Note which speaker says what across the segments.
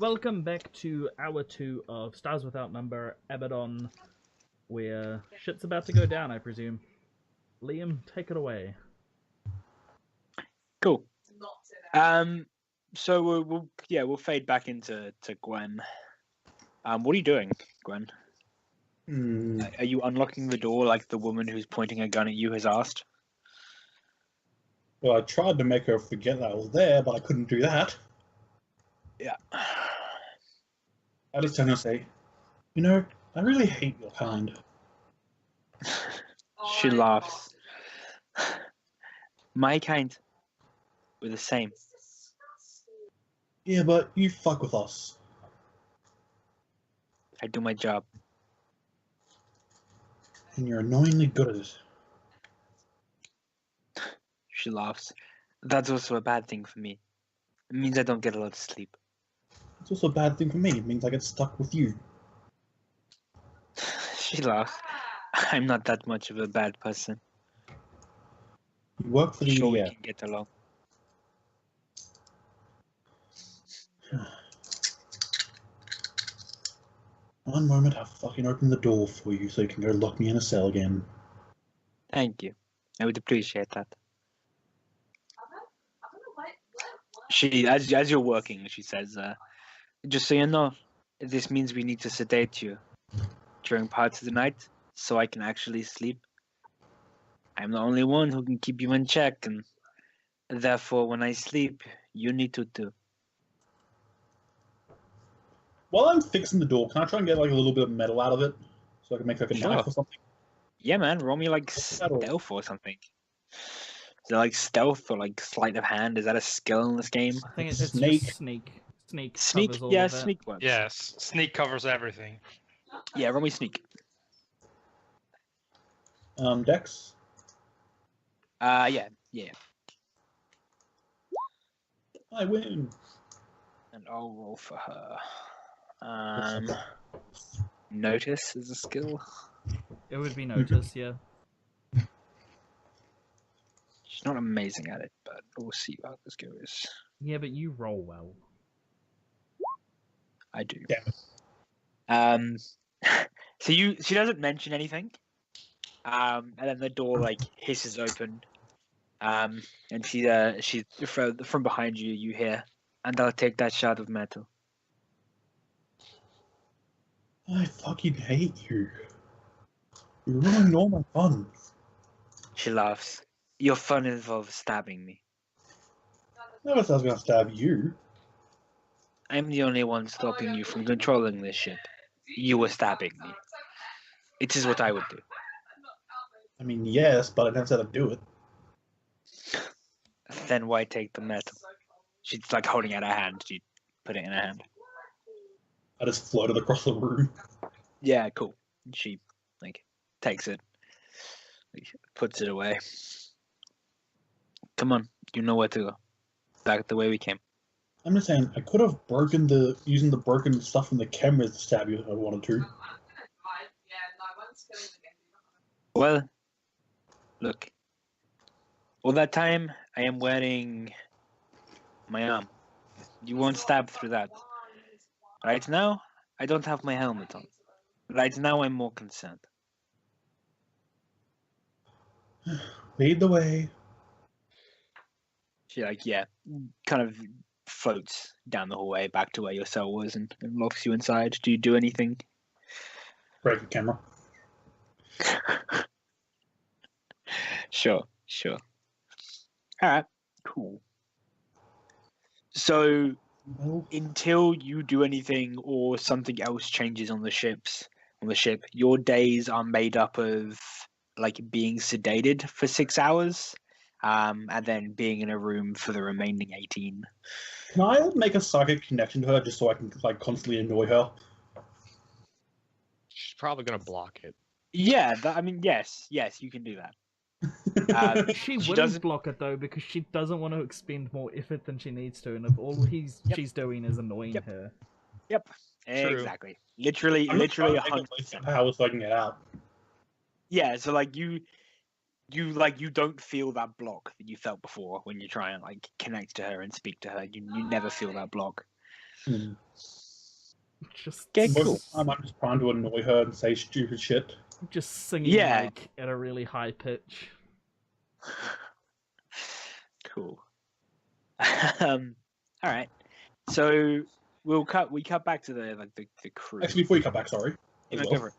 Speaker 1: welcome back to hour 2 of Stars Without Number, Abaddon, where shit's about to go down, I presume. Liam, take it away.
Speaker 2: Cool. So we'll fade back into Gwen. What are you doing, Gwen? Are you unlocking the door like the woman who's pointing a gun at you has asked?
Speaker 3: Well, I tried to make her forget that I was there, but I couldn't do that.
Speaker 2: Yeah.
Speaker 3: I just turned and say, you know, I really hate your kind.
Speaker 2: She laughs. My kind. We're the same.
Speaker 3: Yeah, but you fuck with us.
Speaker 2: I do my job.
Speaker 3: And you're annoyingly good at it.
Speaker 2: She laughs. That's also a bad thing for me. It means I don't get a lot of sleep.
Speaker 3: It's also a bad thing for me. It means I get stuck with you.
Speaker 2: She laughs. I'm not that much of a bad person.
Speaker 3: You work for the
Speaker 2: Sure, we
Speaker 3: EDF.
Speaker 2: can get along.
Speaker 3: One moment, I'll fucking open the door for you so you can go lock me in a cell again.
Speaker 2: Thank you. I would appreciate that. She, as you're working, she says, just so you know, this means we need to sedate you during parts of the night so I can actually sleep. I'm the only one who can keep you in check, and therefore when I sleep, you need to too.
Speaker 3: While I'm fixing the door, can I try and get like a little bit of metal out of it? So I can make like a
Speaker 2: Sure.
Speaker 3: knife or something?
Speaker 2: Yeah, man, roll me like stealth or something. Is it like stealth or like sleight of hand? Is that a skill in this game?
Speaker 1: I think it's
Speaker 3: Sneak.
Speaker 1: just sneak. Sneak
Speaker 2: Sneak?
Speaker 1: covers all
Speaker 2: Yeah,
Speaker 1: of that.
Speaker 2: sneak works.
Speaker 4: Yes, sneak covers everything.
Speaker 2: Yeah, roll me sneak.
Speaker 3: Dex?
Speaker 2: Yeah.
Speaker 3: I win.
Speaker 2: And I'll roll for her. Notice is a skill.
Speaker 1: It would be noticed, yeah.
Speaker 2: She's not amazing at it, but we'll see how this goes.
Speaker 1: Yeah, but you roll well.
Speaker 2: I do.
Speaker 3: Damn it.
Speaker 2: So she doesn't mention anything. And then the door like hisses open. And she from behind you, you hear, and I'll take that shard of metal.
Speaker 3: I fucking hate you. You're ruining all my fun.
Speaker 2: She laughs. Your fun involves stabbing me.
Speaker 3: Never said I was gonna stab you.
Speaker 2: I'm the only one stopping you from controlling this ship. You were stabbing me. It is what I would do.
Speaker 3: I mean, yes, but I never said I'd do it.
Speaker 2: Then why take the metal? She's like holding out her hand. She put it in her hand.
Speaker 3: I just floated across the room.
Speaker 2: Yeah, cool. She like takes it, like, puts it away. Come on, you know where to go. Back the way we came.
Speaker 3: I'm just saying, I could have using the broken stuff from the cameras to stab you if I wanted to.
Speaker 2: Well, look. All that time, I am wearing my arm. You won't stab through that. Right now, I don't have my helmet on. Right now, I'm more concerned.
Speaker 3: Lead the way.
Speaker 2: She kind of floats down the hallway back to where your cell was and locks you inside. Do you do anything?
Speaker 3: Break the camera.
Speaker 2: Sure. Alright, cool. So,
Speaker 3: Well,
Speaker 2: until you do anything or something else changes on the ship, your days are made up of like being sedated for 6 hours, and then being in a room for the remaining 18.
Speaker 3: can I make a psychic connection to her just so I can like constantly annoy her?
Speaker 4: She's probably gonna block it.
Speaker 2: Yeah, yes, you can do that.
Speaker 1: She
Speaker 2: She
Speaker 1: wouldn't
Speaker 2: doesn't-
Speaker 1: block it though because she doesn't want to expend more effort than she needs to, and if all she's doing is annoying
Speaker 2: Yep.
Speaker 1: her.
Speaker 2: Yep,
Speaker 4: True.
Speaker 2: exactly. Literally
Speaker 3: I'm just trying to
Speaker 2: 100.
Speaker 3: make a power so I can get out.
Speaker 2: Yeah, so like you don't feel that block that you felt before when you try and like connect to her and speak to her. You never feel that block.
Speaker 3: Hmm.
Speaker 1: Just,
Speaker 2: Okay,
Speaker 3: Most
Speaker 2: cool.
Speaker 3: of the time, I'm just trying to annoy her and say stupid shit.
Speaker 1: just singing
Speaker 2: Yeah.
Speaker 1: like at a really high pitch.
Speaker 2: Cool. All right. So we cut back to the crew.
Speaker 3: Actually, before you come back, sorry. As
Speaker 2: No,
Speaker 3: well.
Speaker 2: go for it.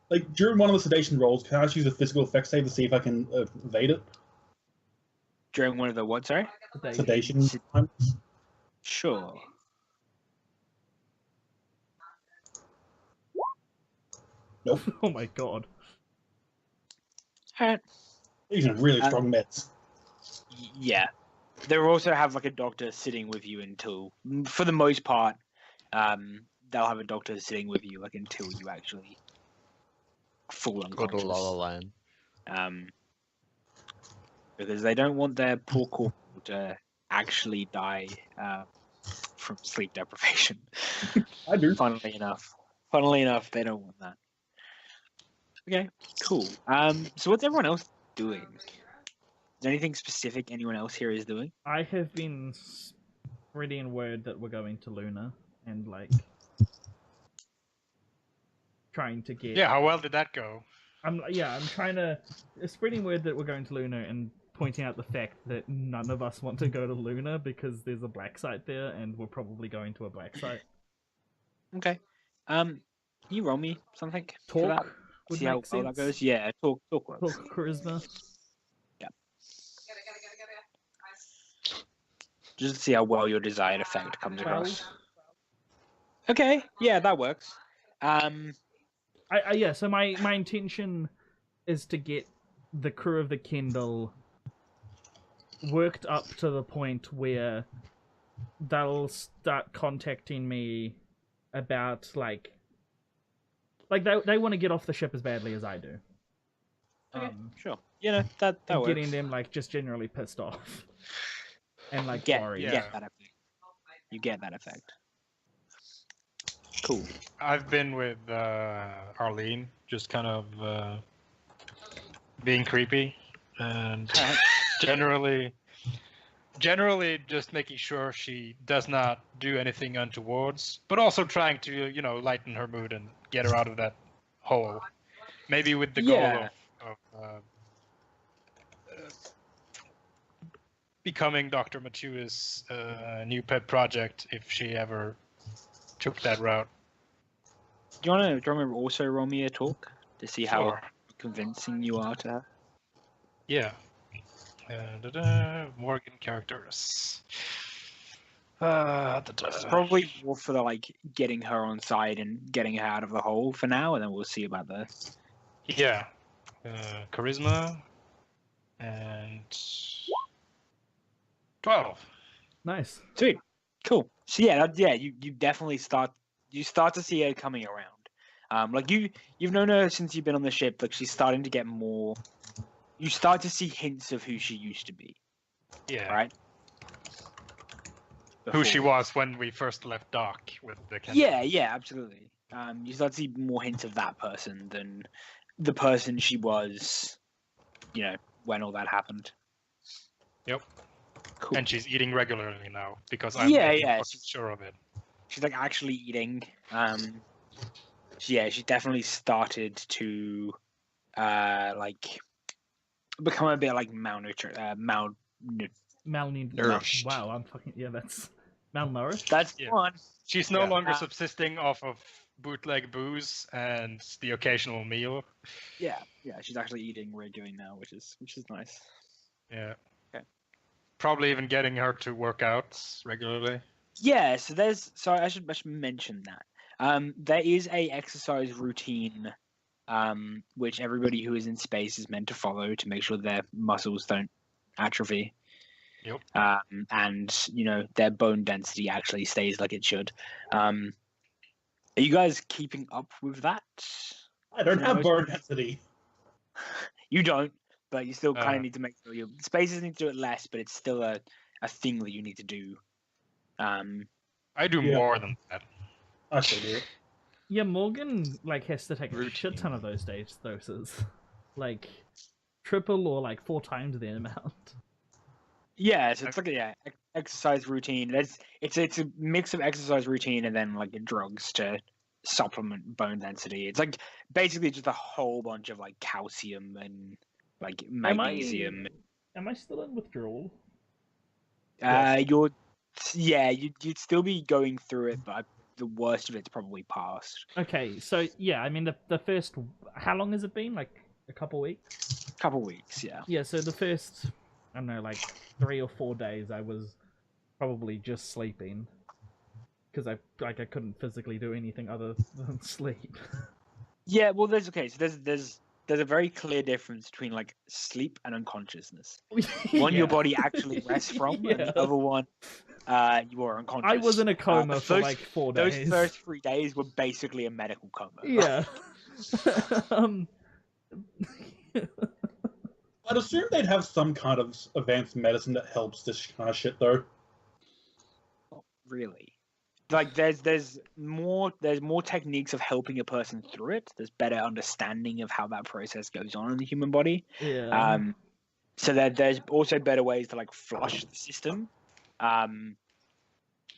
Speaker 3: Like, during one of the sedation rolls, can I just use a physical effect save to see if I can evade it?
Speaker 2: During one of the what? Sorry.
Speaker 3: Sedation time?
Speaker 2: Sure.
Speaker 3: Nope.
Speaker 1: Oh my god.
Speaker 2: All right.
Speaker 3: These are really strong meds.
Speaker 2: Yeah. They will also have like a doctor sitting with you until, for the most part, they'll have a doctor sitting with you like until you actually fall
Speaker 4: Go to
Speaker 2: unconscious.
Speaker 4: La La Land.
Speaker 2: Because they don't want their poor corporal to actually die from sleep deprivation.
Speaker 3: I do.
Speaker 2: Funnily enough, they don't want that. Okay, cool. So what's everyone else doing? Is there anything specific anyone else here is doing?
Speaker 1: I have been spreading word that we're going to Luna and like trying to get.
Speaker 4: Yeah, how well did that go?
Speaker 1: I'm trying to spreading word that we're going to Luna and pointing out the fact that none of us want to go to Luna because there's a black site there and we're probably going to a black site.
Speaker 2: Okay. Can you roll me something for that?
Speaker 1: Talk would
Speaker 2: See
Speaker 1: make
Speaker 2: how
Speaker 1: sense.
Speaker 2: that goes. Yeah, talk works.
Speaker 1: Talk charisma.
Speaker 2: Just to see how well your desired effect comes
Speaker 1: 12.
Speaker 2: across. Okay, yeah, that works.
Speaker 1: So my intention is to get the crew of the Kendell worked up to the point where they'll start contacting me about like they want to get off the ship as badly as I do.
Speaker 2: Okay, sure. You know that works.
Speaker 1: Getting them like just generally pissed off and like worried.
Speaker 2: You get that effect. You get that effect. Cool.
Speaker 4: I've been with Arlene, just kind of being creepy and generally just making sure she does not do anything untowards, but also trying to, lighten her mood and get her out of that hole. Maybe with the goal of becoming Dr. Matua's new pet project if she ever took that route.
Speaker 2: Do you want to also roll me a talk to see how
Speaker 4: Sure.
Speaker 2: convincing you are to her?
Speaker 4: Yeah. Morgan characters.
Speaker 2: It's probably more for the getting her on side and getting her out of the hole for now, and then we'll see about the.
Speaker 4: Yeah. Charisma and 12.
Speaker 1: Nice.
Speaker 2: Sweet, cool. So you definitely start to see her coming around. You've known her since you've been on the ship. Like she's starting to get more. You start to see hints of who she used to be.
Speaker 4: Yeah.
Speaker 2: Right.
Speaker 4: Who she
Speaker 2: Before.
Speaker 4: was when we first left dock with the Kendell.
Speaker 2: Yeah, absolutely. You start to see more hints of that person than the person she was, when all that happened.
Speaker 4: Yep.
Speaker 2: Cool.
Speaker 4: And she's eating regularly now because I'm sure of it.
Speaker 2: She's actually eating. She definitely started to become a bit malnourished.
Speaker 4: Nourished.
Speaker 1: Wow, that's malnourished.
Speaker 2: That's
Speaker 4: Yeah.
Speaker 2: one.
Speaker 4: She's no
Speaker 2: Yeah.
Speaker 4: longer subsisting off of bootleg booze and the occasional meal.
Speaker 2: Yeah, she's actually eating regularly now, which is nice.
Speaker 4: Yeah.
Speaker 2: Okay.
Speaker 4: Probably even getting her to work out regularly.
Speaker 2: Yeah, so I should mention that. There is a exercise routine which everybody who is in space is meant to follow to make sure their muscles don't atrophy.
Speaker 4: Yep.
Speaker 2: And their bone density actually stays like it should. Are you guys keeping up with that?
Speaker 3: I don't have bone density.
Speaker 2: You don't, but you still kind of need to make sure your spaces need to do it less, but it's still a thing that you need to do.
Speaker 4: I do more than that.
Speaker 3: I still do it.
Speaker 1: Yeah, Morgan has to take a
Speaker 4: Routine.
Speaker 1: shit ton of those doses, triple or 4 times the amount.
Speaker 2: Yeah, so it's exercise routine. It's a mix of exercise routine and then like drugs to supplement bone density. It's like basically just a whole bunch of like calcium and like magnesium.
Speaker 1: Am I still in withdrawal?
Speaker 2: You'd still be going through it, but the worst of it's probably past.
Speaker 1: Okay, so yeah, I mean the first. How long has it been? Like a couple weeks.
Speaker 2: Couple weeks, yeah.
Speaker 1: Yeah, so the first, I don't know, like 3 or 4 days, I was probably just sleeping because I couldn't physically do anything other than sleep.
Speaker 2: Yeah, well, there's a very clear difference between like sleep and unconsciousness. One your body actually rests from, and the other one, you are unconscious.
Speaker 1: I was in a coma for like 4 days.
Speaker 2: Those first 3 days were basically a medical coma.
Speaker 1: Yeah.
Speaker 3: I'd assume they'd have some kind of advanced medicine that helps this kind of shit, though.
Speaker 2: Not really. Like there's more techniques of helping a person through it. There's better understanding of how that process goes on in the human body.
Speaker 1: Yeah.
Speaker 2: So there's also better ways to like flush the system. But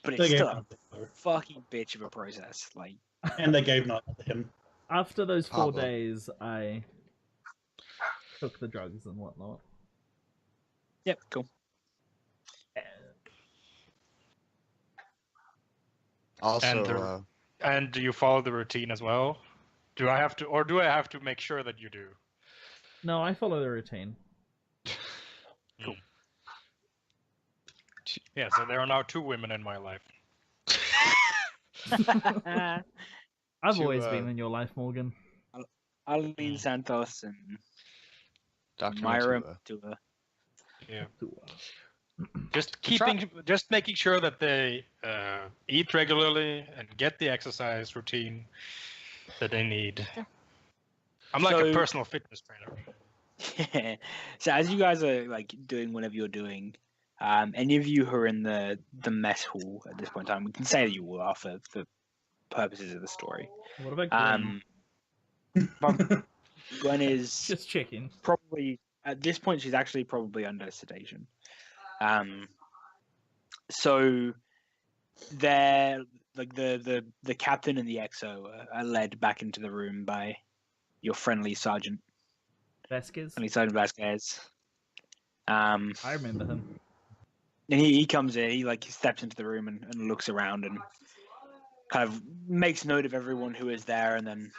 Speaker 2: it's still a fucking bitch of a process. Like,
Speaker 3: and they gave night to him.
Speaker 1: After those 4 days, I took the drugs and whatnot.
Speaker 2: Yep, cool.
Speaker 5: Also,
Speaker 4: and do you follow the routine as well? Do I have to make sure that you do?
Speaker 1: No, I follow the routine.
Speaker 4: Cool. Yeah, so there are now 2 women in my life.
Speaker 1: I've always been in your life, Morgan.
Speaker 2: Arlene Santos and
Speaker 5: Dr.
Speaker 2: Myra
Speaker 5: Matua.
Speaker 2: Matua.
Speaker 4: Yeah. Just making sure that they eat regularly and get the exercise routine that they need. I'm like a personal fitness trainer.
Speaker 2: Yeah. So as you guys are like doing whatever you're doing, any of you who are in the mess hall at this point in time, we can say that you all are for purposes of the story.
Speaker 1: What about Gwen?
Speaker 2: Gwen is
Speaker 1: just checking.
Speaker 2: Probably at this point she's actually probably under sedation. So they're like the captain and the XO are led back into the room by your friendly Sergeant
Speaker 1: Vasquez.
Speaker 2: Sergeant Vasquez.
Speaker 1: I remember him.
Speaker 2: And he comes in, he steps into the room and looks around and kind of makes note of everyone who is there and then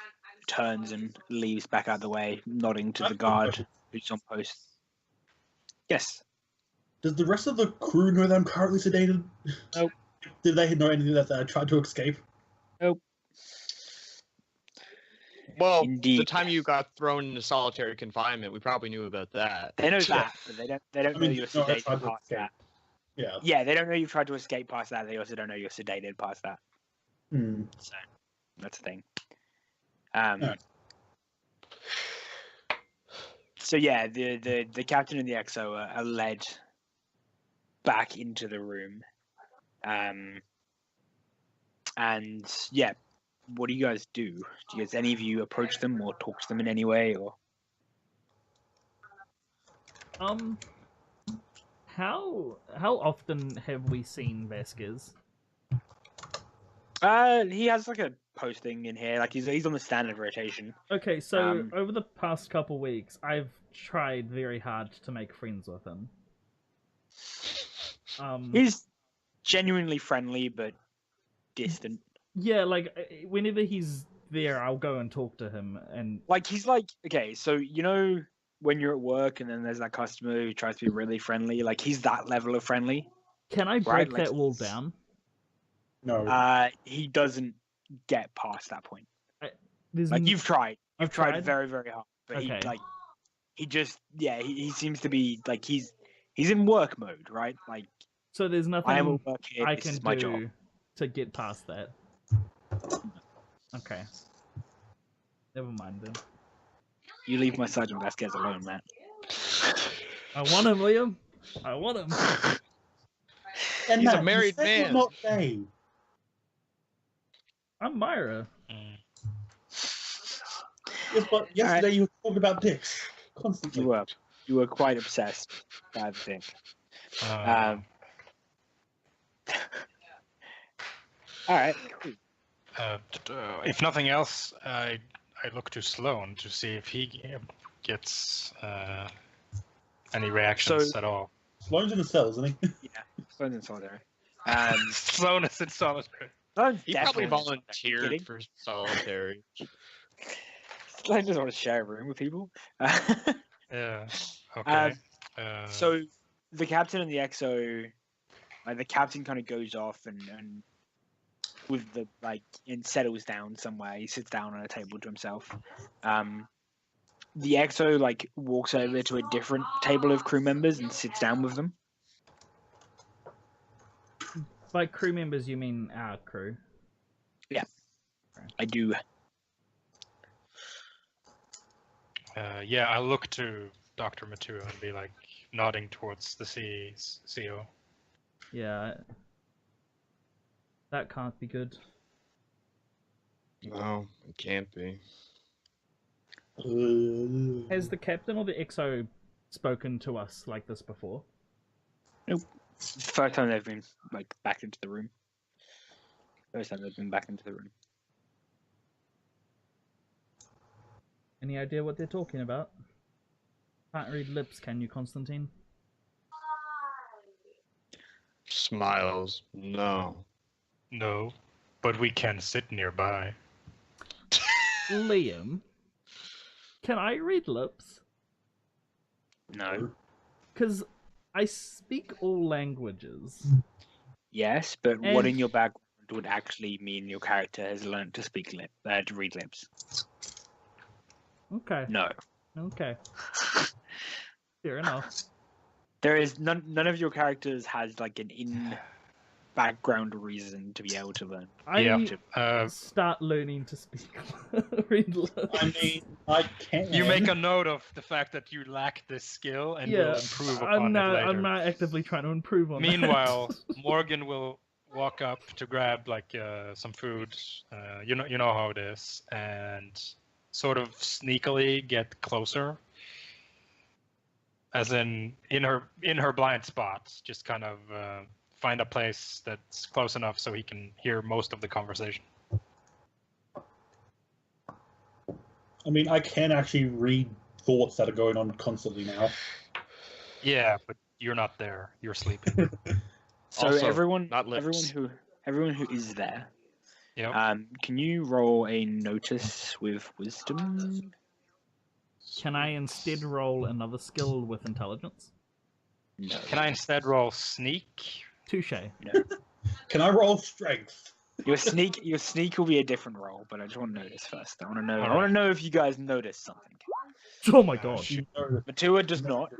Speaker 2: turns and leaves back out of the way, nodding to the guard who's on post. Yes.
Speaker 3: Does the rest of the crew know that I'm currently sedated?
Speaker 2: Nope.
Speaker 3: Did they know anything that I tried to escape?
Speaker 2: Nope.
Speaker 5: Well,
Speaker 2: Indeed.
Speaker 5: the time you got thrown into solitary confinement, we probably knew about that.
Speaker 2: They know that, but they don't know you're sedated past that.
Speaker 3: Yeah.
Speaker 2: Yeah, they don't know you've tried to escape past that. They also don't know you're sedated past that. So that's the thing. So yeah, the captain and the XO are led back into the room. And yeah, what do you guys do? Do you guys, any of you approach them or talk to them in any way, or?
Speaker 1: How often have we seen Vasquez?
Speaker 2: He has like a posting in here, like he's on the standard rotation.
Speaker 1: Okay, so over the past couple weeks, I've tried very hard to make friends with him.
Speaker 2: He's genuinely friendly, but distant.
Speaker 1: Yeah, like whenever he's there, I'll go and talk to him, and
Speaker 2: like he's like, okay, so you know when you're at work and then there's that customer who tries to be really friendly, like he's that level of friendly.
Speaker 1: Can I break that wall down?
Speaker 3: No.
Speaker 2: He doesn't get past that point.
Speaker 1: Like
Speaker 2: you've tried.
Speaker 1: I've
Speaker 2: tried very, very hard. But
Speaker 1: okay.
Speaker 2: he seems to be like he's in work mode, right? Like,
Speaker 1: so there's nothing
Speaker 2: I am at work here,
Speaker 1: I
Speaker 2: this
Speaker 1: can
Speaker 2: is my
Speaker 1: do
Speaker 2: job.
Speaker 1: to get past that. Okay. Never mind then.
Speaker 2: You leave my Sergeant Vasquez alone, Matt.
Speaker 1: I want him, Liam. I want him.
Speaker 3: And
Speaker 5: he's
Speaker 3: Matt,
Speaker 5: a married
Speaker 3: you said
Speaker 5: man.
Speaker 3: You're not gay.
Speaker 1: I'm Myra.
Speaker 3: Yes, but yesterday you were talking about dicks constantly.
Speaker 2: You were quite obsessed, I think. All right. Cool.
Speaker 4: If nothing else, I look to Sloan to see if he gets any reactions at all.
Speaker 3: Sloan's in the cell, isn't he?
Speaker 2: Yeah, Sloan's in solitary.
Speaker 4: Sloan is in solitary.
Speaker 2: Sloan's
Speaker 5: He probably
Speaker 2: definitely in solitary.
Speaker 5: volunteered
Speaker 2: Kidding?
Speaker 5: for solitary.
Speaker 2: Sloan doesn't want to share a room with people.
Speaker 4: Yeah. Okay.
Speaker 2: So the captain and the XO, like the captain kind of goes off and with the and settles down somewhere. He sits down on a table to himself. The XO walks over to a different table of crew members and sits down with them.
Speaker 1: By crew members, you mean our crew?
Speaker 2: Yeah, I do.
Speaker 4: Yeah, I look to Dr. Matu and be like nodding towards the CO.
Speaker 1: Yeah. That can't be good.
Speaker 5: No, it can't be.
Speaker 1: Has the captain or the XO spoken to us like this before?
Speaker 2: Nope. It's the first time they've been back into the room. First time they've been back into the room.
Speaker 1: Any idea what they're talking about? Can't read lips, can you, Constantine?
Speaker 5: Smiles. No.
Speaker 4: No, but we can sit nearby.
Speaker 1: Liam, can I read lips?
Speaker 2: No.
Speaker 1: Because I speak all languages.
Speaker 2: Yes, but what
Speaker 1: And-
Speaker 2: in your background would actually mean your character has learned to speak to read lips?
Speaker 1: Okay.
Speaker 2: No.
Speaker 1: Okay. Fair enough.
Speaker 2: There is none of your characters has an in background reason to be able to learn.
Speaker 1: I start learning to speak read lips.
Speaker 3: I mean, I can.
Speaker 4: You make a note of the fact that you lack this skill and will improve upon it later.
Speaker 1: I'm not actively trying to improve on
Speaker 4: Meanwhile,
Speaker 1: that.
Speaker 4: Morgan will walk up to grab some food. You know how it is, and sort of sneakily get closer, as in her blind spot. Just kind of find a place that's close enough so he can hear most of the conversation.
Speaker 3: I mean, I can actually read thoughts that are going on constantly now.
Speaker 4: Yeah, but you're not there. You're sleeping.
Speaker 2: So
Speaker 5: Also,
Speaker 2: everyone
Speaker 5: not lips.
Speaker 2: who is there,
Speaker 4: Yep.
Speaker 2: can you roll a notice with wisdom?
Speaker 1: Can I instead roll another skill with intelligence?
Speaker 2: No.
Speaker 4: Can I instead roll sneak?
Speaker 1: Touche.
Speaker 3: Can I roll strength?
Speaker 2: Your sneak will be a different roll, but I just want to know this first. I want to know. I
Speaker 4: Alright.
Speaker 2: want to know if you guys noticed something.
Speaker 1: Oh my god.
Speaker 3: You know that-
Speaker 2: Matua does not.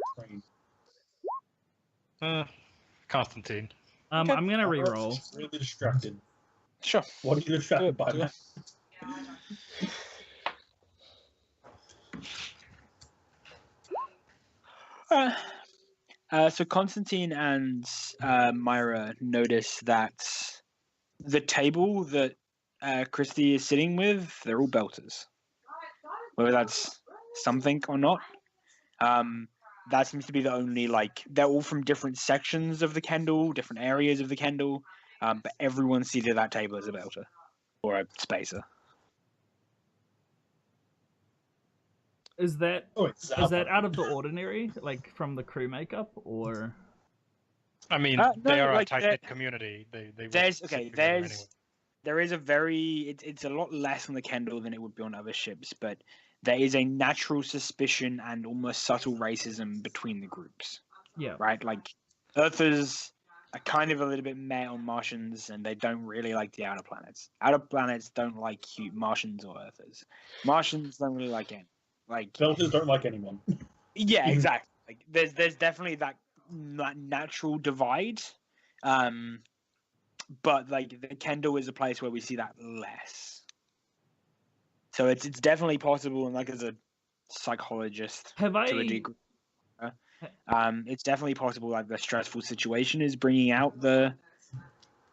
Speaker 4: Constantine.
Speaker 2: Okay.
Speaker 1: I'm gonna re-roll.
Speaker 3: Really distracted.
Speaker 2: Sure.
Speaker 3: What are you distracted by,
Speaker 2: Do it.
Speaker 3: man?
Speaker 2: So Constantine and Myra notice that the table that Christy is sitting with, they're all belters. Whether that's something or not, that seems to be the only they're all from different sections of the Kendall, different areas of the Kendall, but everyone seated at that table is a belter or a spacer.
Speaker 1: Is that
Speaker 3: Oh, it's
Speaker 1: is that out of the ordinary, like from the crew makeup, or
Speaker 4: I mean,
Speaker 2: No,
Speaker 4: they are a
Speaker 2: like,
Speaker 4: tight-knit community. They would
Speaker 2: There's
Speaker 4: sit
Speaker 2: okay.
Speaker 4: together
Speaker 2: There's
Speaker 4: anyway.
Speaker 2: there is a very it's a lot less on the Kendall than it would be on other ships, but there is a natural suspicion and almost subtle racism between the groups.
Speaker 1: yeah?
Speaker 2: Right, Earthers are kind of a little bit meh on Martians, and they don't really like the outer planets. Outer planets don't like Martians or Earthers. Martians don't really like any.
Speaker 3: Belters don't like anyone.
Speaker 2: Yeah, exactly. There's definitely that natural divide, but the Kendall is a place where we see that less. So it's definitely possible, and as a psychologist
Speaker 1: Have
Speaker 2: to a
Speaker 1: I
Speaker 2: degree, it's definitely possible the stressful situation is bringing out the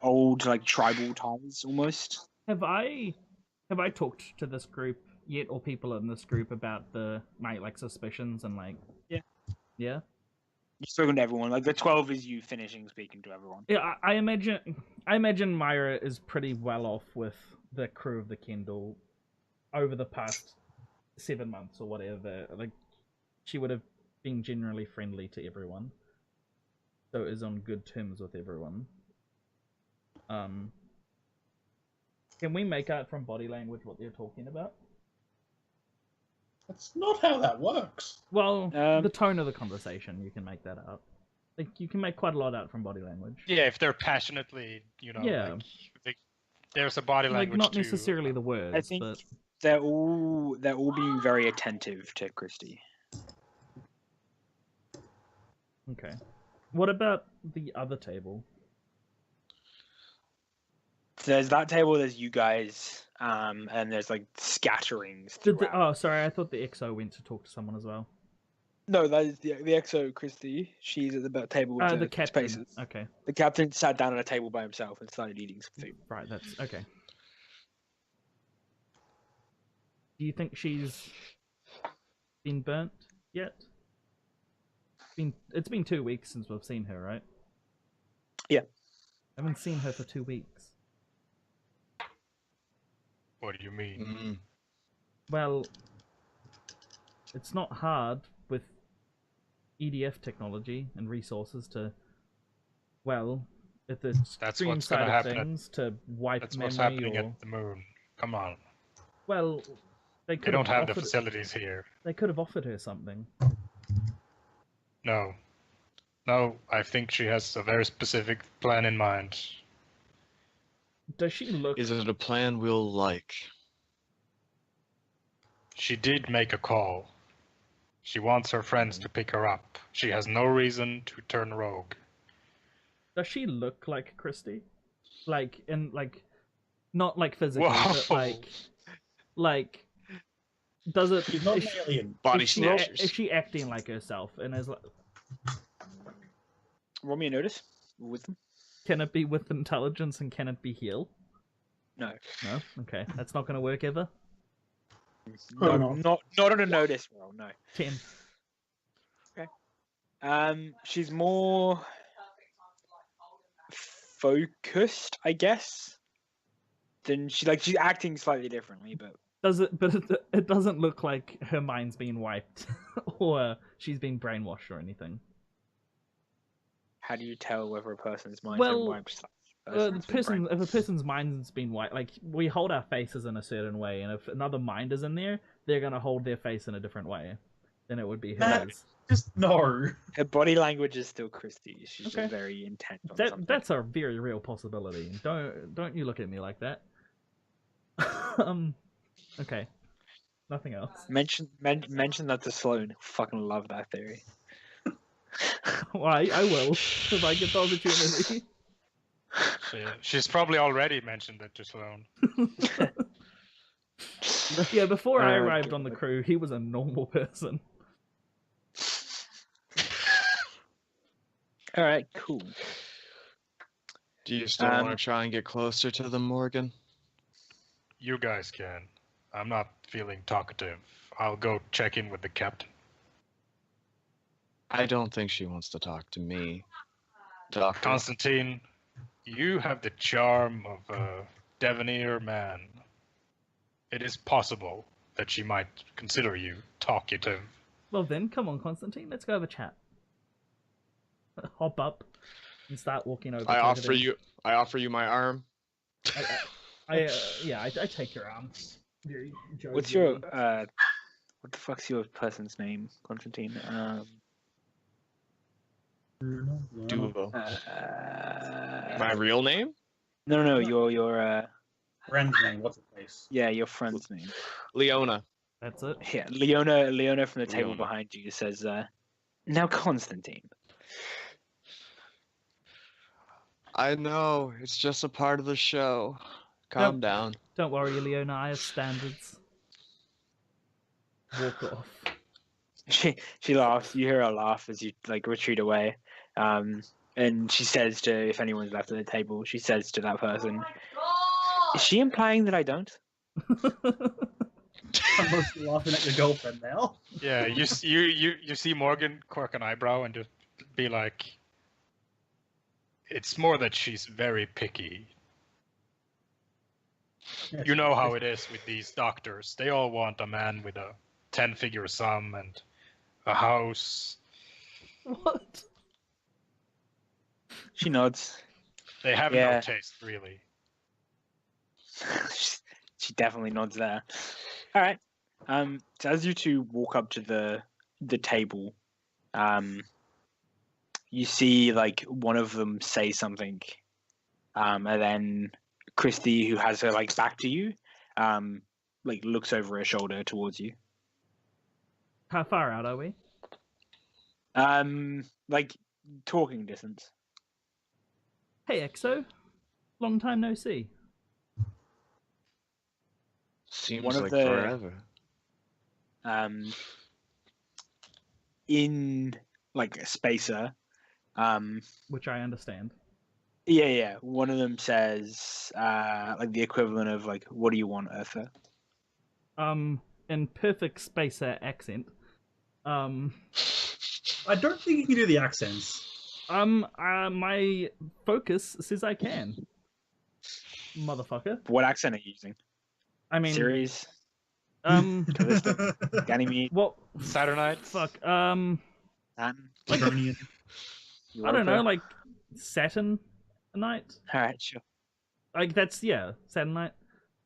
Speaker 2: old tribal ties almost.
Speaker 1: have I talked to this group yet, or people in this group about my suspicions and
Speaker 2: Yeah.
Speaker 1: yeah?
Speaker 2: You've spoken to everyone. Like the 12 is you finishing speaking to everyone.
Speaker 1: Yeah, I imagine Myra is pretty well off with the crew of the Kendall over the past 7 months or whatever. Like, she would have been generally friendly to everyone, so is on good terms with everyone. Can we make out from body language what they're talking about?
Speaker 3: That's not how that works.
Speaker 1: Well, the tone of the conversation, you can make that out. Like, you can make quite a lot out from body language.
Speaker 4: Yeah, if they're passionately,
Speaker 1: Yeah.
Speaker 4: There's a body
Speaker 1: Like,
Speaker 4: language
Speaker 1: not
Speaker 4: too.
Speaker 1: necessarily the words,
Speaker 2: I think
Speaker 1: but
Speaker 2: they're all being very attentive to Christy.
Speaker 1: okay. What about the other table?
Speaker 2: There's that table. There's you guys, and there's like scatterings. Throughout.
Speaker 1: Sorry, I thought the XO went to talk to someone as well.
Speaker 2: No, that is the XO Christy. She's at the table with
Speaker 1: The captain.
Speaker 2: spaces.
Speaker 1: Okay,
Speaker 2: The captain sat down at a table by himself and started eating some food.
Speaker 1: right. That's okay. Do you think she's been burnt yet? It's been 2 weeks since we've seen her, right?
Speaker 2: Yeah.
Speaker 1: I haven't seen her for 2 weeks.
Speaker 4: What do you mean?
Speaker 1: Well, it's not hard with EDF technology and resources to, well, at the
Speaker 4: That's
Speaker 1: extreme
Speaker 4: what's gonna
Speaker 1: side of
Speaker 4: happen
Speaker 1: things, to wipe
Speaker 4: That's
Speaker 1: memory
Speaker 4: what's happening
Speaker 1: or...
Speaker 4: at the moon. Come on.
Speaker 1: Well, they
Speaker 4: They
Speaker 1: could
Speaker 4: don't have the
Speaker 1: offered...
Speaker 4: facilities here.
Speaker 1: They could have offered her something.
Speaker 4: No. No, I think she has a very specific plan in mind.
Speaker 1: Does she look...
Speaker 5: Is it a plan we'll like?
Speaker 4: She did make a call. She wants her friends to pick her up. She has no reason to turn rogue.
Speaker 1: Does she look like Christy? Like, not like physically,
Speaker 4: Whoa.
Speaker 1: but like, does it...
Speaker 3: She's not
Speaker 1: is
Speaker 3: an
Speaker 1: she-
Speaker 3: alien.
Speaker 5: Body
Speaker 1: is she,
Speaker 5: snatchers.
Speaker 1: is she acting like herself? And is like,
Speaker 2: Roll me a notice. Wisdom.
Speaker 1: can it be with intelligence and can it be heal?
Speaker 2: No.
Speaker 1: No? Okay. That's not going to work ever?
Speaker 3: Oh,
Speaker 2: No,
Speaker 3: no.
Speaker 2: not on a notice roll. No.
Speaker 1: 10.
Speaker 2: She's more focused, I guess. Than she's acting slightly differently, but
Speaker 1: Does it? But it doesn't look like her mind's been wiped or she's been brainwashed or anything.
Speaker 2: how do you tell whether a person's mind's
Speaker 1: Well,
Speaker 2: been wiped?
Speaker 1: If a person's mind's been wiped, like, we hold our faces in a certain way, and if another mind is in there, they're gonna hold their face in a different way. Then it would be
Speaker 3: Matt,
Speaker 1: hers.
Speaker 3: Just no.
Speaker 2: Her body language is still Christy. She's
Speaker 1: Okay.
Speaker 2: just very intent on something.
Speaker 1: That's a very real possibility. Don't you look at me like that. Okay. Nothing else.
Speaker 2: Mention that to Sloan. He'll fucking love that theory.
Speaker 1: Why? I will if I get the opportunity.
Speaker 4: She's probably already mentioned it to Sloan.
Speaker 1: Yeah, before I
Speaker 2: Oh,
Speaker 1: arrived on the
Speaker 2: God.
Speaker 1: crew, he was a normal person.
Speaker 2: All right, cool.
Speaker 5: Do you still want to try and get closer to them, Morgan?
Speaker 4: You guys can. I'm not feeling talkative. I'll go check in with the captain.
Speaker 5: I don't think she wants to talk to me. Doctor.
Speaker 4: Constantine, you have the charm of a debonair man. It is possible that she might consider you talkative.
Speaker 1: Well then, come on, Constantine, let's go have a chat. Hop up and start walking over.
Speaker 5: I
Speaker 1: to
Speaker 5: offer you my arm.
Speaker 1: I take your arm.
Speaker 2: What's your what the fuck's your person's name, Constantine?
Speaker 5: Duo. My real name?
Speaker 2: No, your
Speaker 3: Friend's name, what's her face?
Speaker 2: yeah, your friend's name.
Speaker 5: Leona.
Speaker 1: That's it.
Speaker 2: Yeah, Leona from the table
Speaker 5: Leona.
Speaker 2: behind you says, now Constantine.
Speaker 5: I know, it's just a part of the show. Calm down.
Speaker 1: Don't worry, Leona, I have standards. Walk off.
Speaker 2: She laughs. You hear her laugh as you retreat away. And she says to, if anyone's left at the table, she says to that person, "Is she implying that I don't?"
Speaker 3: I'm mostly laughing at your girlfriend now.
Speaker 4: Yeah, you see Morgan quirk an eyebrow and just be like, it's more that she's very picky.
Speaker 3: Yeah,
Speaker 4: You know how it is with these doctors. They all want a man with a 10-figure sum and a house.
Speaker 1: What?
Speaker 2: She nods.
Speaker 4: They have
Speaker 2: Yeah.
Speaker 4: no taste, really.
Speaker 2: She definitely nods there. All right. So as you two walk up to the table, you see like one of them say something, and then Christy, who has her like back to you, like looks over her shoulder towards you.
Speaker 1: How far out are we?
Speaker 2: Like talking distance.
Speaker 1: Hey, EXO. Long time no see.
Speaker 5: Seems
Speaker 2: One of
Speaker 5: like
Speaker 2: the-
Speaker 5: forever.
Speaker 2: In like a spacer,
Speaker 1: Which I understand.
Speaker 2: yeah. One of them says, like the equivalent of like, "What do you want, Eartha?"
Speaker 1: In perfect spacer accent.
Speaker 3: I don't think you can do the accents.
Speaker 1: My focus says I can. Motherfucker.
Speaker 2: What accent are you using?
Speaker 1: I mean,
Speaker 2: Series,
Speaker 1: Callisto.
Speaker 2: Ganymede,
Speaker 1: What?
Speaker 4: Saturnites?
Speaker 1: Fuck.
Speaker 2: Saturn,
Speaker 3: Draconian.
Speaker 1: I don't know,
Speaker 2: Europa?
Speaker 1: like Saturn night.
Speaker 2: All right, sure.
Speaker 1: Like that's Saturn night.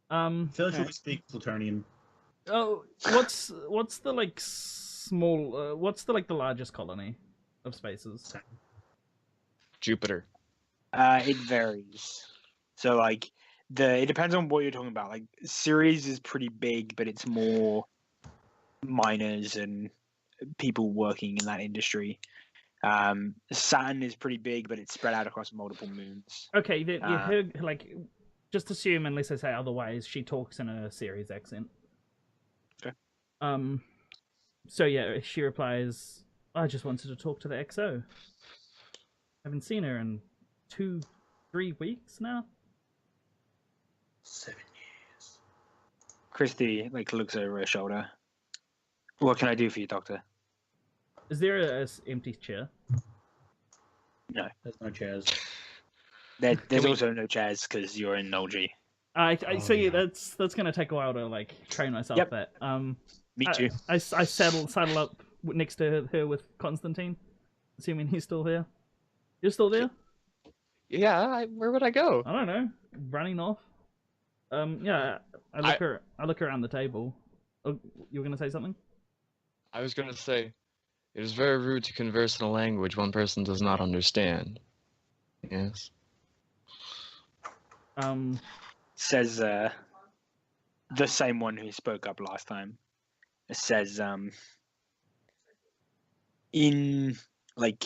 Speaker 3: I feel like we speak Plutonian.
Speaker 1: Oh, what's the like small? What's the like the largest colony of spaces?
Speaker 5: Jupiter.
Speaker 2: It varies. So like it depends on what you're talking about. Like Ceres is pretty big, but it's more miners and people working in that industry. Saturn is pretty big, but it's spread out across multiple moons.
Speaker 1: Okay, you heard like just assume unless I say otherwise, she talks in a Ceres accent.
Speaker 2: Okay.
Speaker 1: So yeah, she replies, "I just wanted to talk to the XO. Haven't seen her in 2-3 weeks now."
Speaker 3: 7 years.
Speaker 2: Christy like looks over her shoulder. What can I do for you, Doctor?
Speaker 1: Is there a empty chair?
Speaker 3: There's no chairs.
Speaker 2: There's also no chairs because you're in Nolgi.
Speaker 1: I
Speaker 3: Oh,
Speaker 1: see.
Speaker 3: yeah.
Speaker 1: That's gonna take a while to like train myself.
Speaker 2: Yep.
Speaker 1: That
Speaker 2: Me too.
Speaker 1: I saddle up next to her with Constantine, assuming he's still there. You're still there?
Speaker 5: Yeah, where would I go?
Speaker 1: I don't know. Running off. Yeah. I look around the table. Oh, you were gonna say something?
Speaker 5: I was going to say, it is very rude to converse in a language one person does not understand. Yes.
Speaker 2: Says the same one who spoke up last time. It says in like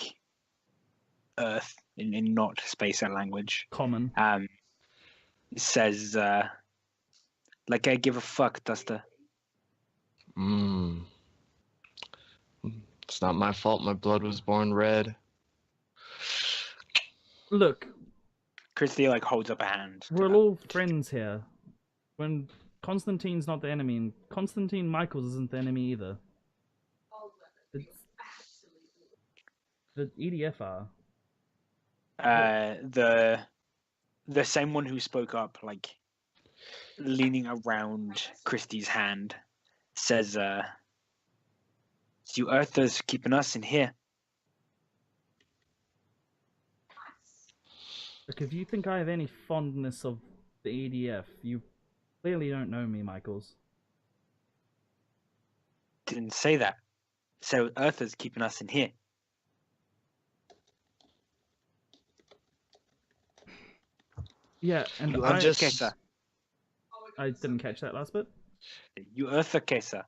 Speaker 2: Earth in not space and language.
Speaker 1: Common.
Speaker 2: It says like I give a fuck, Duster.
Speaker 5: It's not my fault my blood was born red.
Speaker 1: Look,
Speaker 2: Christy like holds up a hand. to
Speaker 1: we're
Speaker 2: that.
Speaker 1: all friends here. When Constantine's not the enemy, and Constantine Michaels isn't the enemy either. It's... The EDF are.
Speaker 2: The same one who spoke up, like leaning around Christie's hand, says, "It's you Earthers keeping us in here."
Speaker 1: Look, if you think I have any fondness of the EDF, you clearly don't know me, Michaels.
Speaker 2: Didn't say that. So Earthers keeping us in here.
Speaker 1: Yeah, and
Speaker 2: You
Speaker 1: I
Speaker 2: Earther Kesa.
Speaker 1: didn't catch that last bit.
Speaker 2: You Earther Kesa.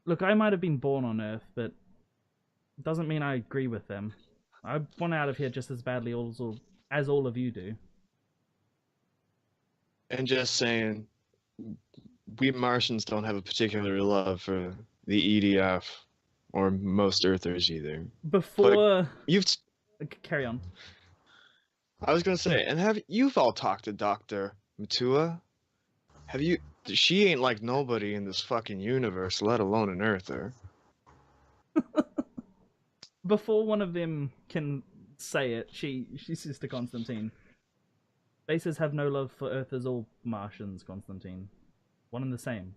Speaker 1: Look, I might have been born on Earth, but it doesn't mean I agree with them. I want out of here just as badly as all of you do.
Speaker 5: And just saying, we Martians don't have a particular love for the EDF or most Earthers either.
Speaker 1: Before...
Speaker 5: You've
Speaker 1: Carry on.
Speaker 5: I was gonna say, and you've all talked to Dr. Matua? Have you? She ain't like nobody in this fucking universe, let alone an Earther.
Speaker 1: Before one of them can say it, she says to Constantine, "Spacers have no love for Earthers or Martians, Constantine. One and the same."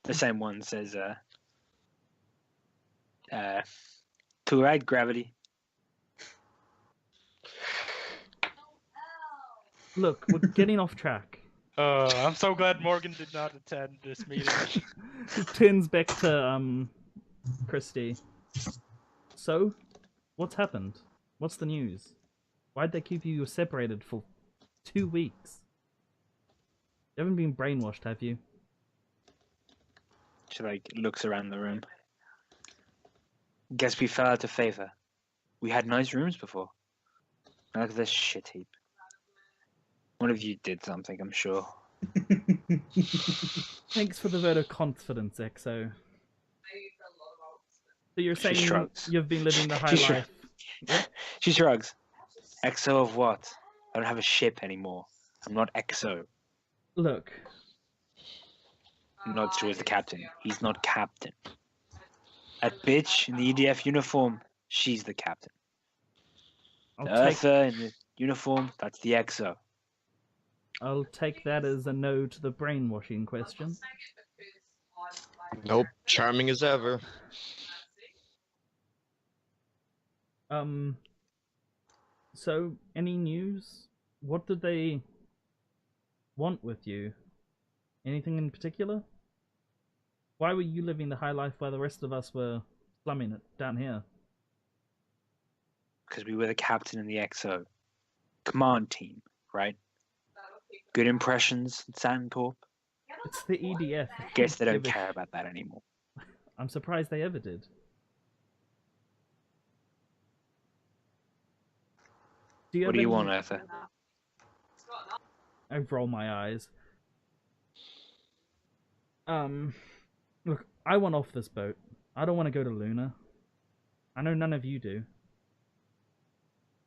Speaker 2: The same one says, "To right, gravity."
Speaker 1: Look, we're getting off track.
Speaker 4: I'm so glad Morgan did not attend this meeting.
Speaker 1: He turns back to Christy. "So, what's happened? What's the news? Why'd they keep you separated for 2 weeks? You haven't been brainwashed, have you?"
Speaker 2: She looks around the room. Guess we fell out of favor. We had nice rooms before. Look at this shit heap. One of you did something, I'm sure.
Speaker 1: Thanks for the vote of confidence, EXO. So you're
Speaker 2: She
Speaker 1: saying
Speaker 2: shrugs.
Speaker 1: you've been living the high
Speaker 2: She shrugs.
Speaker 1: life?
Speaker 2: She shrugs. EXO of what? I don't have a ship anymore. I'm not EXO.
Speaker 1: Look,
Speaker 2: Nods towards the captain. He's not captain. That bitch in the EDF uniform, she's the captain.
Speaker 1: I'll
Speaker 2: The
Speaker 1: take
Speaker 2: Earther in the uniform, that's the EXO.
Speaker 1: that as a no to the brainwashing question.
Speaker 5: Nope, charming as ever.
Speaker 1: So, any news? What did they want with you? Anything in particular? Why were you living the high life while the rest of us were slumming it down here?
Speaker 2: Because we were the captain in the EXO. Command team, right? Good impressions in Saturn Corp.
Speaker 1: It's the EDF.
Speaker 2: Guess they don't
Speaker 1: Give a
Speaker 2: care about that anymore.
Speaker 1: I'm surprised they ever did.
Speaker 2: What do you want, Earther?
Speaker 1: I roll my eyes. Look, I want off this boat. I don't want to go to Luna. I know none of you do.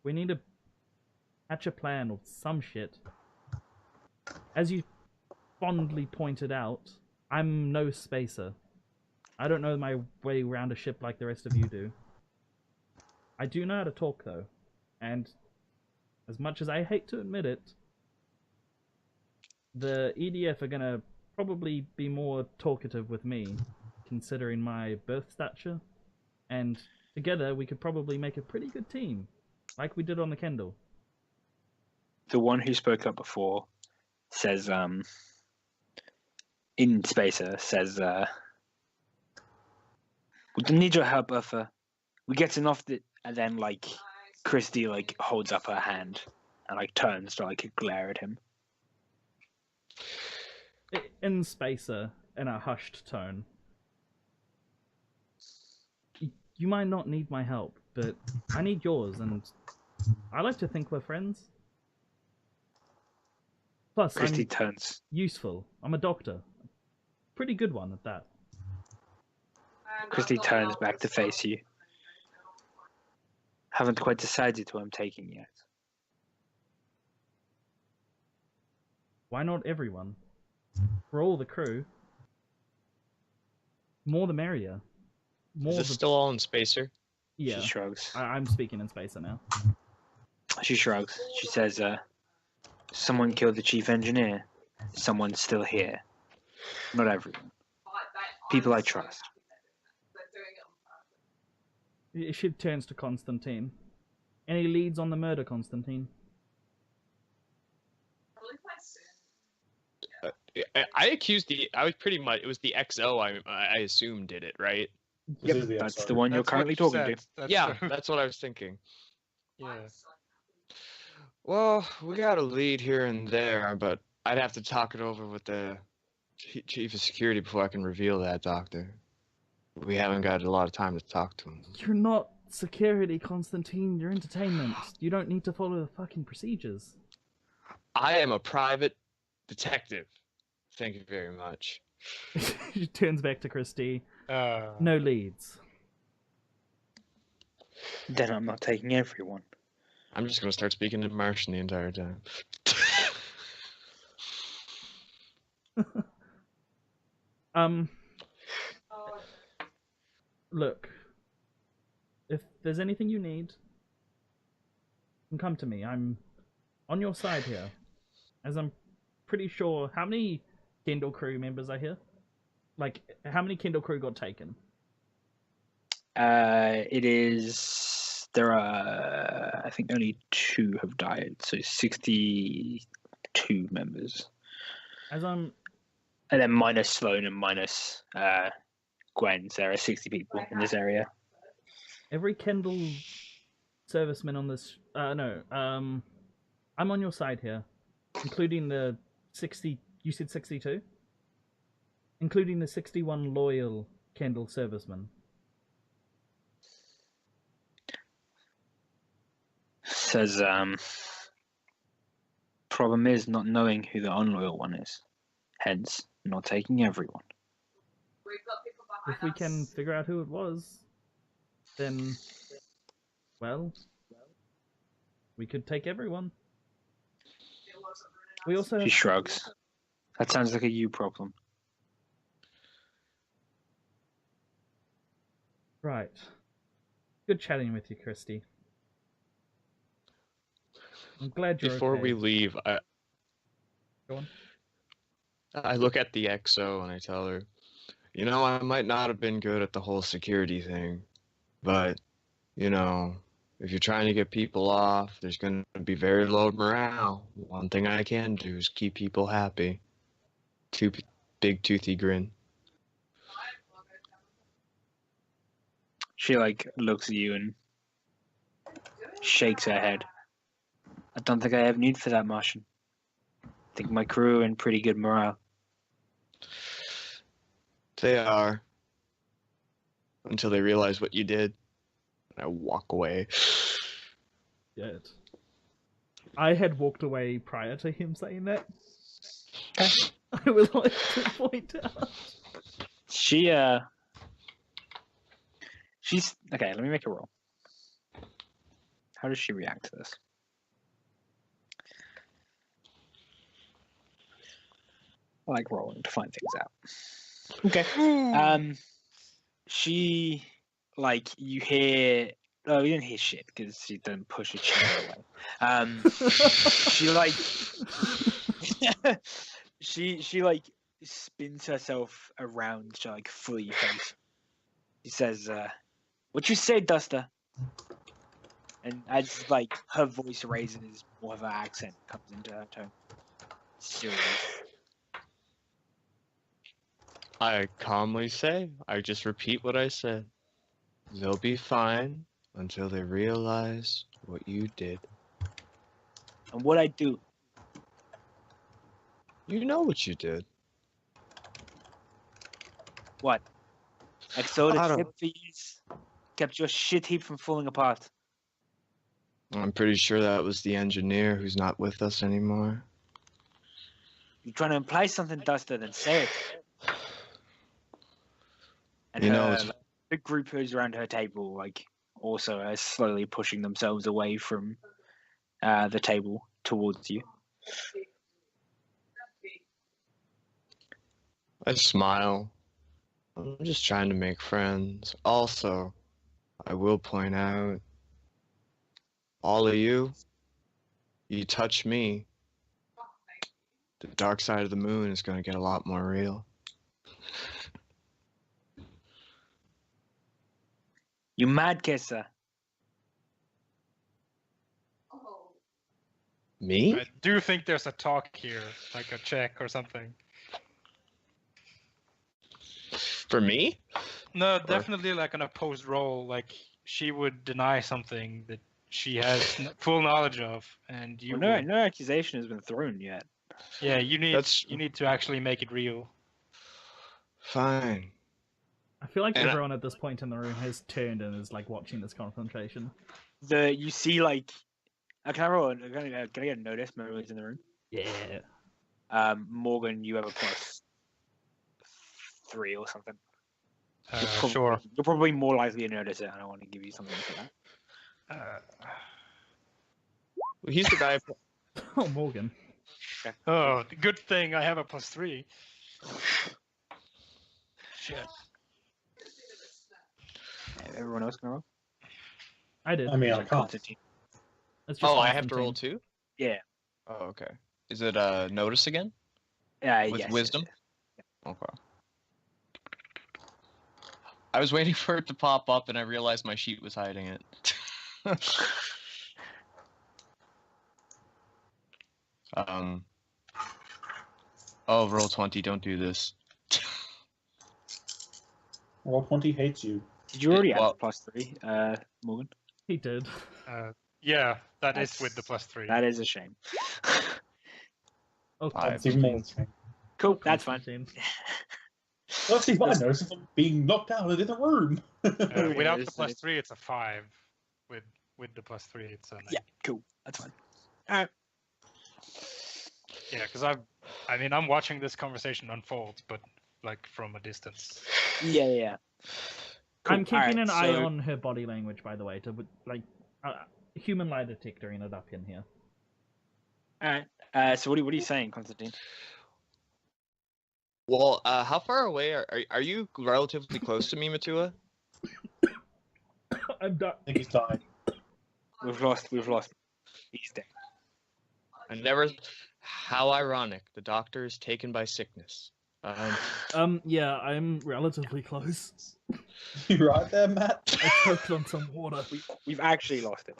Speaker 1: We need to hatch a plan or some shit. As you fondly pointed out, I'm no spacer. I don't know my way around a ship like the rest of you do. I do know how to talk, though. And as much as I hate to admit it, the EDF are gonna probably be more talkative with me, considering my birth stature. And together we could probably make a pretty good team, like we did on the Kendell.
Speaker 2: The one who spoke up before says, in Spacer, says, we don't need your help, Earther. We get enough that, and then, Christy, holds up her hand and, turns to, glare at him.
Speaker 1: In Spacer, in a hushed tone. You might not need my help, but I need yours, and I like to think we're friends. Plus,
Speaker 2: Christy
Speaker 1: I'm
Speaker 2: turns.
Speaker 1: useful. I'm a doctor. Pretty good one at that.
Speaker 2: Christy turns back to face you. Haven't quite decided who I'm taking yet.
Speaker 1: Why not everyone? For all the crew. More the merrier.
Speaker 5: Is this still all in Spacer?
Speaker 1: Yeah.
Speaker 2: She shrugs.
Speaker 1: I'm speaking in Spacer now.
Speaker 2: She shrugs. She says, someone killed the chief engineer. Someone's still here. Not everyone. People I trust.
Speaker 1: She turns to Constantine. Any leads on the murder, Constantine?
Speaker 5: It was the XO I assume did it, right?
Speaker 3: This is the
Speaker 2: That's
Speaker 3: episode.
Speaker 2: the one you're
Speaker 4: That's what
Speaker 2: currently
Speaker 4: you
Speaker 2: talking
Speaker 4: said.
Speaker 2: to.
Speaker 4: That's
Speaker 5: Yeah,
Speaker 4: the-
Speaker 5: that's what I was thinking.
Speaker 4: yeah.
Speaker 5: Well, we got a lead here and there, but I'd have to talk it over with the chief of security before I can reveal that, Doctor. We haven't got a lot of time to talk to him.
Speaker 1: You're not security, Constantine. You're entertainment. You don't need to follow the fucking procedures.
Speaker 5: I am a private detective. Thank you very much.
Speaker 1: She turns back to Christy.
Speaker 4: Uh,
Speaker 1: No leads.
Speaker 2: Then I'm not taking everyone.
Speaker 5: I'm just gonna start speaking in Martian the entire time.
Speaker 1: look, if there's anything you need, you can come to me. I'm on your side here, as I'm pretty sure. How many Kendell crew members are here? Like, how many Kendell crew got taken?
Speaker 2: There are, I think, only 2 have died, so 62 members.
Speaker 1: And
Speaker 2: then minus Sloan and minus Gwen, so there are 60 people in this area.
Speaker 1: Every Kendell serviceman on this... I'm on your side here, including the 60... You said 62? Including the 61 loyal Kendell servicemen.
Speaker 2: Says, problem is not knowing who the unloyal one is. Hence, not taking everyone.
Speaker 1: If we can figure out who it was, then, well, we could take everyone. We also...
Speaker 2: She shrugs. That sounds like a you problem.
Speaker 1: Right. Good chatting with you, Christy. I'm glad you're
Speaker 5: Before
Speaker 1: okay.
Speaker 5: we leave,
Speaker 1: Go on.
Speaker 5: I look at the XO and I tell her, you know, I might not have been good at the whole security thing, but, you know, if you're trying to get people off, there's going to be very low morale. One thing I can do is keep people happy. Big toothy grin.
Speaker 2: She, looks at you and shakes her head. I don't think I have need for that, Martian. I think my crew are in pretty good morale.
Speaker 5: They are. Until they realize what you did. And I walk away.
Speaker 1: Good. I had walked away prior to him saying that. I would like to point out.
Speaker 2: She's... Okay, let me make a roll. How does she react to this? I like rolling to find things out. Okay. She, you hear... Oh, you didn't hear shit, because she didn't push a chair away. She, spins herself around to, fully face. She says, what you say, Duster? And as, her voice raises, more of her accent comes into her tone. Serious.
Speaker 5: I calmly say, I just repeat what I said. They'll be fine until they realize what you did.
Speaker 2: And what I do?
Speaker 5: You know what you did.
Speaker 2: What? I sewed
Speaker 5: I
Speaker 2: a
Speaker 5: don't-
Speaker 2: ship for years, kept your shit heap from falling apart.
Speaker 5: I'm pretty sure that was the engineer who's not with us anymore.
Speaker 2: You're trying to imply something, Duster, then say it. And
Speaker 5: You know,
Speaker 2: her,
Speaker 5: it's-
Speaker 2: the group who's around her table, also are slowly pushing themselves away from the table towards you.
Speaker 5: I smile. I'm just trying to make friends. Also, I will point out, all of you touch me, the dark side of the moon is going to get a lot more real.
Speaker 2: You mad kisser?
Speaker 5: Me?
Speaker 4: I do think there's a talk here, like a check or something.
Speaker 5: For me?
Speaker 4: No, definitely like an opposed role. Like she would deny something that she has full knowledge of, and you.
Speaker 2: Well,
Speaker 4: would-
Speaker 2: no accusation has been thrown yet.
Speaker 4: Yeah, you need
Speaker 5: That's-
Speaker 4: you need to actually make it real.
Speaker 5: Fine.
Speaker 1: I feel like
Speaker 5: And
Speaker 1: everyone at this point in the room has turned and is watching this confrontation.
Speaker 2: You see can I roll? Can I get a notice? Memories in the room.
Speaker 1: Yeah.
Speaker 2: Morgan, you have a +3 or something.
Speaker 4: Sure.
Speaker 2: You're probably more likely to notice it. I don't want to give you something for that.
Speaker 5: Well, he's the guy.
Speaker 1: Oh, Morgan.
Speaker 4: Oh, good thing I have a +3. Shit.
Speaker 2: everyone else can roll?
Speaker 1: I did.
Speaker 3: I mean, I can't.
Speaker 2: Constantine.
Speaker 1: It's just
Speaker 5: Oh, I have to
Speaker 1: Constantine.
Speaker 5: roll too?
Speaker 2: Yeah.
Speaker 5: Oh, okay. Is it notice again? With
Speaker 2: Yes,
Speaker 5: wisdom?
Speaker 2: yes.
Speaker 5: Okay. I was waiting for it to pop up and I realized my sheet was hiding it. Oh, roll 20, don't do this.
Speaker 3: Roll 20 hates you.
Speaker 2: Did you already add
Speaker 5: Well-
Speaker 2: the +3, Morgan?
Speaker 1: He did.
Speaker 4: Yeah, that is
Speaker 2: That's-
Speaker 4: with the +3.
Speaker 2: That is a shame.
Speaker 1: Oh,
Speaker 5: Five.
Speaker 3: It's even more
Speaker 1: Constantine.
Speaker 2: Cool, that's fine.
Speaker 1: Constantine.
Speaker 3: Well, see, what I noticed is I'm being knocked out in the room.
Speaker 4: Without the
Speaker 2: it's like-
Speaker 4: +3, it's a 5. With the +3, it's a 9.
Speaker 2: Yeah, cool. That's fine. Alright.
Speaker 4: Yeah, because I'm watching this conversation unfold, but like from a distance.
Speaker 2: Yeah. Cool.
Speaker 1: I'm keeping an eye
Speaker 2: so-
Speaker 1: on her body language, by the way, to human lie detectoring it up in here.
Speaker 2: Alright. So what are you saying, Constantine?
Speaker 5: Well, how far away are you relatively close to me, Matua?
Speaker 1: I'm done.
Speaker 3: I think he's died.
Speaker 2: We've lost. He's dead.
Speaker 5: I never. How ironic. The doctor is taken by sickness.
Speaker 1: Yeah, I'm relatively close.
Speaker 3: You right there, Matt?
Speaker 1: I choked on some water.
Speaker 2: We've actually lost him.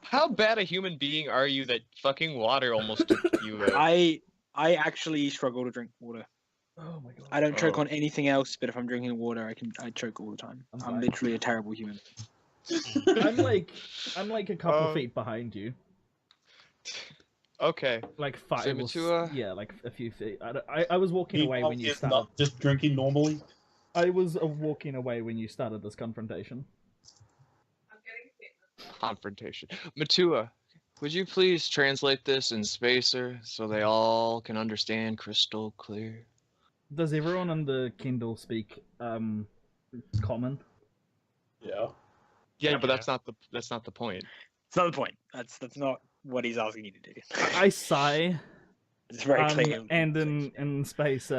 Speaker 5: How bad a human being are you that fucking water almost took you out?
Speaker 2: I actually struggle to drink water.
Speaker 1: Oh my god.
Speaker 2: I don't choke
Speaker 5: Oh.
Speaker 2: on anything else, but if I'm drinking water, I choke all the time.
Speaker 1: I'm
Speaker 2: I'm
Speaker 1: fine.
Speaker 2: literally a terrible human.
Speaker 1: I'm like a couple
Speaker 5: Um,
Speaker 1: feet behind you.
Speaker 5: Okay.
Speaker 1: Like 5
Speaker 5: So
Speaker 1: or
Speaker 5: Matua-
Speaker 1: yeah, like a few feet. I was walking away
Speaker 3: Meanwhile,
Speaker 1: when you
Speaker 3: he's
Speaker 1: started.
Speaker 3: not just drinking normally.
Speaker 1: I was walking away when you started this confrontation.
Speaker 5: Confrontation. Matua, would you please translate this in Spacer so they all can understand crystal clear?
Speaker 1: Does everyone on the Kindle speak common?
Speaker 3: Yeah.
Speaker 5: Yeah, but
Speaker 4: Yeah.
Speaker 5: that's not the point.
Speaker 2: It's not the point. That's not what he's asking you to do.
Speaker 1: I sigh,
Speaker 2: It's very clear.
Speaker 1: and in space,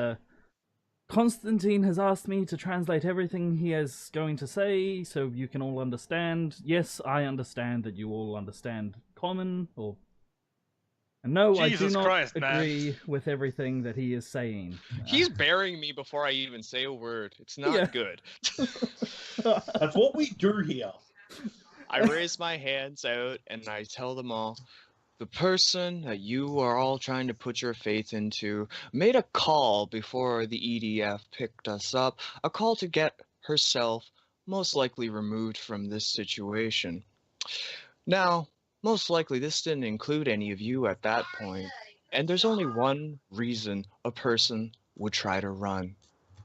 Speaker 1: Constantine has asked me to translate everything he is going to say, so you can all understand. Yes, I understand that you all understand common, and no, I do
Speaker 4: Jesus
Speaker 1: not
Speaker 4: Christ, man.
Speaker 1: agree with everything that he is saying.
Speaker 5: He's burying me before I even say a word. It's not
Speaker 1: Yeah.
Speaker 5: good.
Speaker 3: That's what we do here.
Speaker 5: I raise my hands out and I tell them all, the person that you are all trying to put your faith into made a call before the EDF picked us up, a call to get herself most likely removed from this situation. Now, most likely this didn't include any of you at that point, and there's only one reason a person would try to run,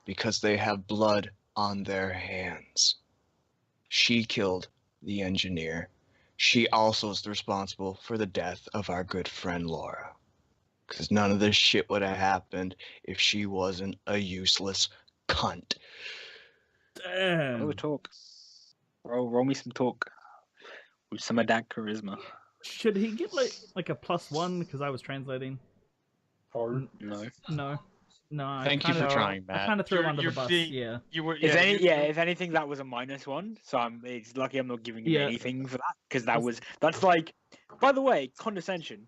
Speaker 5: because they have blood on their hands. She killed the engineer. She also is responsible for the death of our good friend Laura. Because none of this shit would have happened if she wasn't a useless cunt.
Speaker 1: Damn.
Speaker 2: Roll talk. Roll me some talk. With some of that charisma.
Speaker 1: Should he get like a +1 because I was translating?
Speaker 3: Hard.
Speaker 2: No.
Speaker 1: No. I
Speaker 5: Thank you
Speaker 1: kinda,
Speaker 5: for trying,
Speaker 1: I
Speaker 5: Matt.
Speaker 1: kind of threw him
Speaker 4: You're-
Speaker 1: under
Speaker 4: you're
Speaker 1: the bus.
Speaker 4: being-
Speaker 1: Yeah.
Speaker 4: You were
Speaker 2: If anything, that was a -1. So it's lucky I'm not giving you
Speaker 1: Yeah.
Speaker 2: anything for that because that's like. By the way, condescension.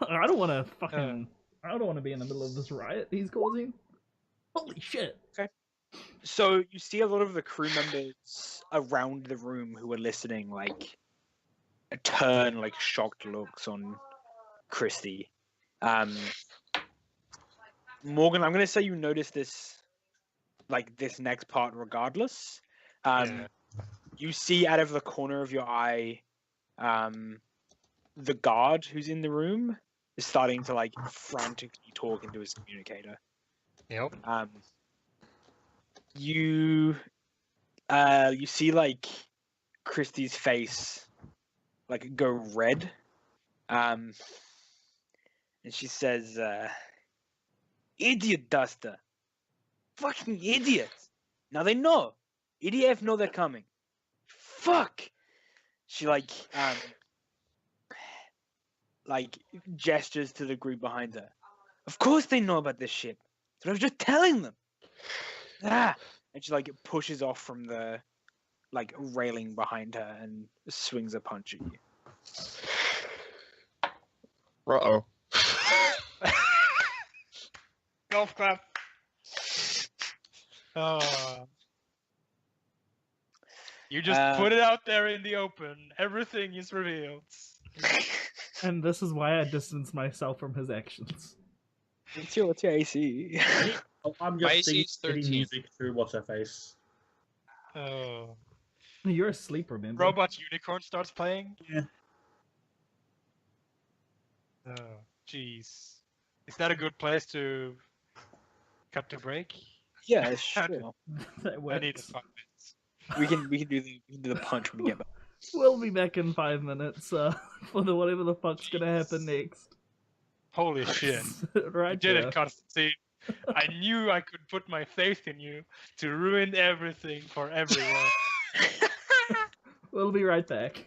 Speaker 1: I don't want to fucking. I don't want to be in the middle of this riot he's causing. Holy shit!
Speaker 2: So you see a lot of the crew members around the room who are listening, like, turn like shocked looks on Christy. Morgan, I'm gonna say you notice this, like this next part, regardless.
Speaker 4: Yeah.
Speaker 2: You see out of the corner of your eye, the guard who's in the room is starting to like frantically talk into his communicator.
Speaker 4: Yep.
Speaker 2: You see like Christie's face like go red, and she says, "Idiot Duster, fucking idiot! Now they know. EDF know they're coming. Fuck." She like gestures to the group behind her. Of course they know about this shit. So I was just telling them. Ah! And she like pushes off from the like railing behind her and swings a punch at you.
Speaker 5: Uh-oh.
Speaker 4: Golf clap. Oh. You just put it out there in the open. Everything is revealed.
Speaker 1: And this is why I distance myself from his actions.
Speaker 2: What's your AC?
Speaker 3: Oh, I'm
Speaker 6: My
Speaker 3: just
Speaker 6: AC is
Speaker 3: singing
Speaker 6: 13.
Speaker 3: music through what's her face.
Speaker 4: Oh.
Speaker 1: You're asleep, remember?
Speaker 4: Robot Unicorn starts playing?
Speaker 3: Yeah.
Speaker 4: Oh, jeez. Is that a good place to cut the break?
Speaker 2: Yeah, sure.
Speaker 1: That
Speaker 4: I need
Speaker 1: works.
Speaker 4: 5 minutes.
Speaker 2: We can do the punch when we get back.
Speaker 1: We'll be back in 5 minutes for the whatever the fuck's gonna happen next.
Speaker 4: Holy shit.
Speaker 1: Right
Speaker 4: You did
Speaker 1: there.
Speaker 4: it, Constantine. I knew I could put my faith in you to ruin everything for everyone.
Speaker 1: We'll be right back.